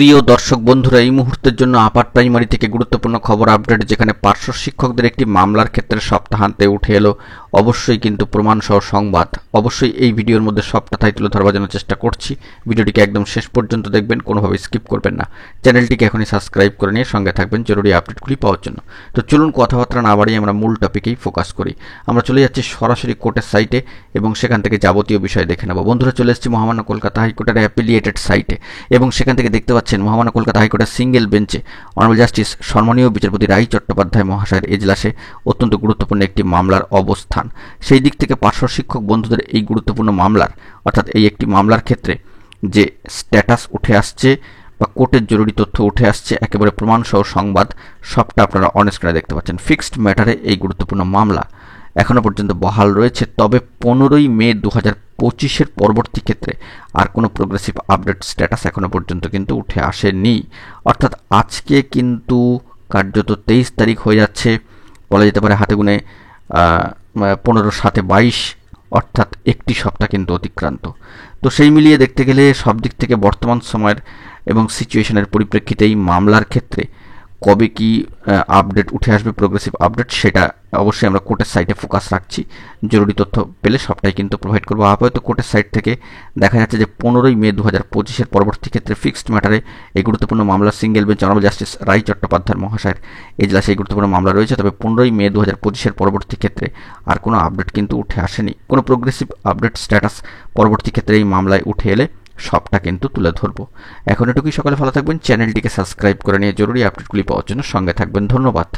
প্রিয় দর্শক বন্ধুরা, এই মুহূর্তের জন্য আপার প্রাইমারি থেকে গুরুত্বপূর্ণ খবর আপডেট, যেখানে পার্শ্ব শিক্ষকদের একটি মামলার ক্ষেত্রে সপ্তাহান্তে উঠে এলো অবশ্যই কিন্তু প্রমাণ সহ সংবাদ। অবশ্যই এই ভিডিওর মধ্যে সবটাই তুলে ধরবার জন্য চেষ্টা করছি। ভিডিওটিকে একদম শেষ পর্যন্ত দেখবেন, কোনোভাবে স্কিপ করবেন না। চ্যানেলটিকে এখনই সাবস্ক্রাইব করে নিয়ে সঙ্গে থাকবেন জরুরি আপডেটগুলি পাওয়ার জন্য। তো চলুন কথাবার্তা না বাড়িয়ে আমরা মূল টপিকেই ফোকাস করি। আমরা চলে যাচ্ছি সরাসরি কোর্টের সাইটে এবং সেখান থেকে যাবতীয় বিষয় দেখে নেব। বন্ধুরা, চলে এসেছি মহামান্য কলকাতা হাইকোর্টের অ্যাপিলিয়েটেড সাইটে এবং সেখান থেকে দেখতে পাচ্ছেন মহামান্য কলকাতা হাইকোর্টের সিঙ্গেল বেঞ্চে অনারেবল জাস্টিস সম্মানীয় বিচারপতি রাই চট্টোপাধ্যায় মহাশয়ের এজলাসে অত্যন্ত গুরুত্বপূর্ণ একটি মামলার অবস্থান। সেই দিক থেকে পার্শ্ব শিক্ষক বন্ধুদের এই গুরুত্বপূর্ণ মামলার, অর্থাৎ এই একটি মামলার ক্ষেত্রে যে স্ট্যাটাস উঠে আসছে বা কোর্টের জরুরি তথ্য উঠে আসছে, একেবারে প্রমাণসহ সংবাদ, সবটা আপনারা অন স্ক্রিনে দেখতে পাচ্ছেন। ফিক্সড ম্যাটারে এই গুরুত্বপূর্ণ মামলা এখনও পর্যন্ত বহাল রয়েছে, তবে 15ই মে 2025-এর পরবর্তী ক্ষেত্রে আর কোনো প্রোগ্রেসিভ আপডেট স্ট্যাটাস এখনও পর্যন্ত কিন্তু উঠে আসেনি। অর্থাৎ আজকে কিন্তু কার্যত 23 তারিখ হয়ে যাচ্ছে, বলা যেতে পারে হাতে গুনে 15-7-22, অর্থাৎ একটি সপ্তাহ কিন্তু অতিক্রান্ত। তো সেই মিলিয়ে দেখতে গেলে সব দিক থেকে বর্তমান সময়ের এবং সিচুয়েশনের পরিপ্রেক্ষিতে এই মামলার ক্ষেত্রে কবে কি আপডেট উঠে আসবে, প্রোগ্রেসিভ আপডেট, সেটা অবশ্যই আমরা কোর্টের সাইটে ফোকাস রাখছি। জরুরি তথ্য পেলে সবটাই কিন্তু প্রোভাইড করবো। আপাতত কোর্টের সাইট থেকে দেখা যাচ্ছে যে 15ই মে 2025-এর পরবর্তী ক্ষেত্রে ফিক্সড ম্যাটারে এই গুরুত্বপূর্ণ মামলা সিঙ্গেল বেঞ্চ অনারেবল জাস্টিস রাই চট্টোপাধ্যায় মহাশয়ের এজলাসে এই গুরুত্বপূর্ণ মামলা রয়েছে। তবে 15ই মে 2025-এর পরবর্তী ক্ষেত্রে আর কোনো আপডেট কিন্তু উঠে আসেনি। কোনো প্রোগ্রেসিভ আপডেট স্ট্যাটাস পরবর্তী ক্ষেত্রে এই মামলায় উঠে এলে সবটা কিন্তু তুলে ধরবো। এখন এটুকুই, সকালে ভালো থাকবেন, চ্যানেলটিকে সাবস্ক্রাইব করে নিয়ে জরুরি আপডেটগুলি পাওয়ার জন্য সঙ্গে থাকবেন। ধন্যবাদ।